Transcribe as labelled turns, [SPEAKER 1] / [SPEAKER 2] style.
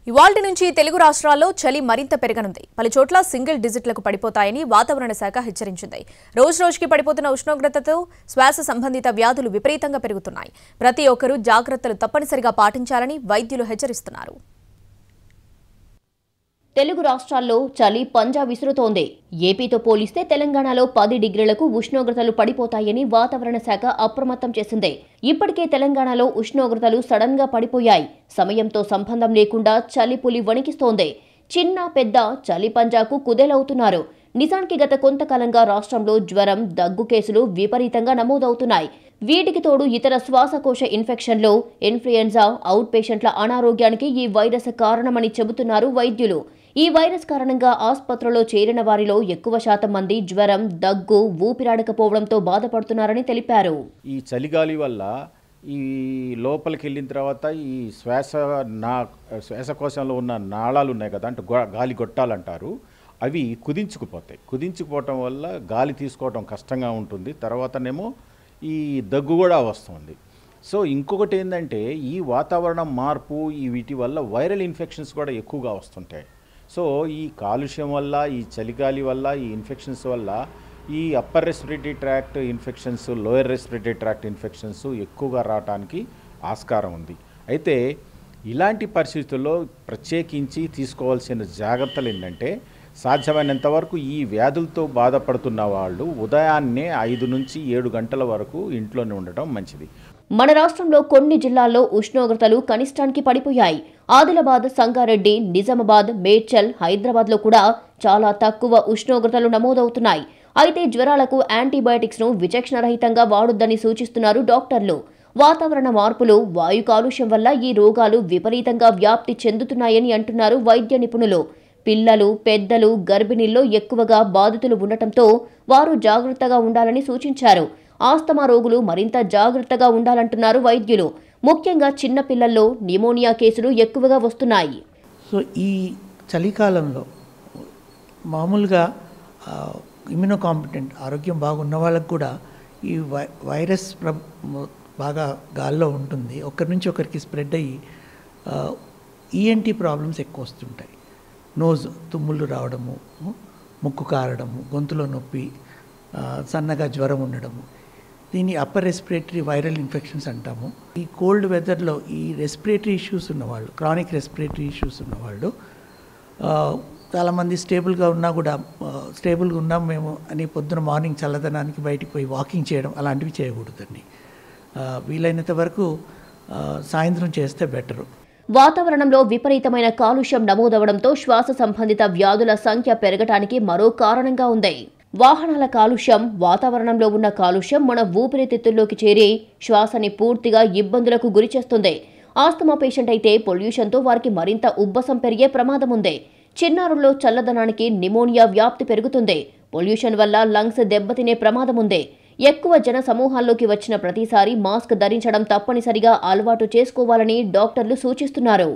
[SPEAKER 1] ఇవాల్టి నుంచి తెలుగు రాష్ట్రాల్లో చలి మరింత పెరగనుంది. పలు చోట్ల సింగిల్ డిజిట్లకు పడిపోతాయని వాతావరణ శాఖ హెచ్చరించింది. రోజురోజుకి పడిపోతున్న ఉష్ణోగ్రతతో శ్వాస సంబంధిత వ్యాధులు విపరీతంగా పెరుగుతున్నాయి. ప్రతి ఒక్కరూ జాగ్రత్తలు తప్పనిసరిగా పాటించాలని వైద్యులు హెచ్చరిస్తున్నారు.
[SPEAKER 2] తెలుగు రాష్ట్రాల్లో చలి పంజా విసురుతోంది. ఏపీతో పోలిస్తే తెలంగాణలో 10 డిగ్రీలకు ఉష్ణోగ్రతలు పడిపోతాయని వాతావరణ శాఖ అప్రమత్తం చేసింది. ఇప్పటికే తెలంగాణలో ఉష్ణోగ్రతలు సడన్ గా పడిపోయాయి. సమయంతో సంబంధం లేకుండా చలి పులి వణికిస్తోంది. చిన్న పెద్ద చలి పంజాకు కుదేలవుతున్నారు. నిజానికి గత కొంతకాలంగా రాష్ట్రంలో జ్వరం, దగ్గు కేసులు విపరీతంగా నమోదవుతున్నాయి. వీటికి తోడు ఇతర శ్వాసకోశ ఇన్ఫెక్షన్లు, ఇన్ఫ్లుయెన్జా, అవుట్ పేషెంట్ల అనారోగ్యానికి ఈ వైరస్ కారణమని చెబుతున్నారు వైద్యులు. ఈ వైరస్ కారణంగా ఆసుపత్రిలో చేరిన వారిలో ఎక్కువ శాతం మంది జ్వరం, దగ్గు, ఊపిరాడకపోవడంతో బాధపడుతున్నారని తెలిపారు.
[SPEAKER 3] ఈ చలిగాలి వల్ల ఈ లోపలికి వెళ్ళిన తర్వాత ఈ శ్వాసకోశంలో ఉన్న నాళాలు ఉన్నాయి కదా, అంటే గాలి గొట్టాలంటారు, అవి కుదించుకుపోవటం వల్ల గాలి తీసుకోవటం కష్టంగా ఉంటుంది. తర్వాతనేమో ఈ దగ్గు కూడా వస్తుంది. సో ఇంకొకటి ఏంటంటే ఈ వాతావరణం మార్పు, వీటి వల్ల వైరల్ ఇన్ఫెక్షన్స్ కూడా ఎక్కువగా వస్తుంటాయి. సో ఈ కాలుష్యం వల్ల, ఈ చలిగాలి వల్ల, ఈ ఇన్ఫెక్షన్స్ వల్ల ఈ upper respiratory tract infections, lower respiratory tract infections ఎక్కువగా రావడానికి ఆస్కారం ఉంది. అయితే ఇలాంటి పరిస్థితుల్లో ప్రత్యేకించి తీసుకోవాల్సిన జాగ్రత్తలు ఏంటంటే, సాధ్యమైనంత వరకు ఈ వ్యాధులతో బాధపడుతున్న వాళ్ళు ఉదయాన్నే 5 నుంచి 7 గంటల వరకు ఇంట్లోనే ఉండటం మంచిది.
[SPEAKER 2] మన రాష్ట్రంలో కొన్ని జిల్లాల్లో ఉష్ణోగ్రతలు కనిష్టానికి పడిపోయాయి. ఆదిలాబాద్, సంగారెడ్డి, నిజామాబాద్, మేడ్చల్, హైదరాబాద్లో కూడా చాలా తక్కువ ఉష్ణోగ్రతలు నమోదవుతున్నాయి. అయితే జ్వరాలకు యాంటీబయాటిక్స్ను విచక్షణరహితంగా వాడొద్దని సూచిస్తున్నారు డాక్టర్లు. వాతావరణ మార్పులు, వాయు కాలుష్యం వల్ల ఈ రోగాలు విపరీతంగా వ్యాప్తి చెందుతున్నాయని అంటున్నారు వైద్య నిపుణులు. పిల్లలు, పెద్దలు, గర్భిణీల్లో ఎక్కువగా బాధితులు ఉండటంతో వారు జాగ్రత్తగా ఉండాలని సూచించారు. ఆస్తమా రోగులు మరింత జాగ్రత్తగా ఉండాలంటున్నారు వైద్యులు. ముఖ్యంగా చిన్న పిల్లల్లో న్యూమోనియా కేసులు ఎక్కువగా వస్తున్నాయి.
[SPEAKER 4] సో ఈ చలికాలంలో మామూలుగా ఇమ్యూనోకాంపిటెంట్, ఆరోగ్యం బాగున్న వాళ్ళకు కూడా ఈ వైరస్ బాగా గాల్లో ఉంటుంది. ఒకరి నుంచి ఒకరికి స్ప్రెడ్ అయ్యి ఈఎన్టీ ప్రాబ్లమ్స్ ఎక్కువ వస్తుంటాయి. నోజ్, తుమ్ములు రావడము, ముక్కు కారడము, గొంతులో నొప్పి, సన్నగా జ్వరం ఉండడము, దీన్ని అప్పర్ రెస్పిరేటరీ వైరల్ ఇన్ఫెక్షన్స్ అంటాము. ఈ కోల్డ్ వెదర్లో ఈ రెస్పిరేటరీ ఇష్యూస్ ఉన్నవాళ్ళు, క్రానిక్ రెస్పిరేటరీ ఇష్యూస్ ఉన్నవాళ్ళు చాలామంది స్టేబుల్గా ఉన్నాం మేము అని పొద్దున మార్నింగ్ చల్లదనానికి బయటికి పోయి వాకింగ్ చేయడం అలాంటివి చేయకూడదండి. వీలైనంత వరకు సాయంత్రం చేస్తే బెటరు.
[SPEAKER 2] వాతావరణంలో విపరీతమైన కాలుష్యం నమోదవడంతో శ్వాస సంబంధిత వ్యాధుల సంఖ్య పెరగటానికి మరో కారణంగా ఉంది. వాహనాల కాలుష్యం. వాతావరణంలో ఉన్న కాలుష్యం మన ఊపిరితిత్తుల్లోకి చేరి శ్వాసని పూర్తిగా ఇబ్బందులకు గురిచేస్తుంది. ఆస్తమా పేషెంట్ అయితే పొల్యూషన్తో వారికి మరింత ఉబ్బసం పెరిగే ప్రమాదం ఉంది. చిన్నారుల్లో చల్లదనానికి న్యూమోనియా వ్యాప్తి పెరుగుతుంది. పొల్యూషన్ వల్ల లంగ్స్ దెబ్బతినే ప్రమాదం ఉంది. ఎక్కువ జన సమూహాల్లోకి వచ్చిన ప్రతిసారి మాస్క్ ధరించడం తప్పనిసరిగా అలవాటు చేసుకోవాలని డాక్టర్లు సూచిస్తున్నారు.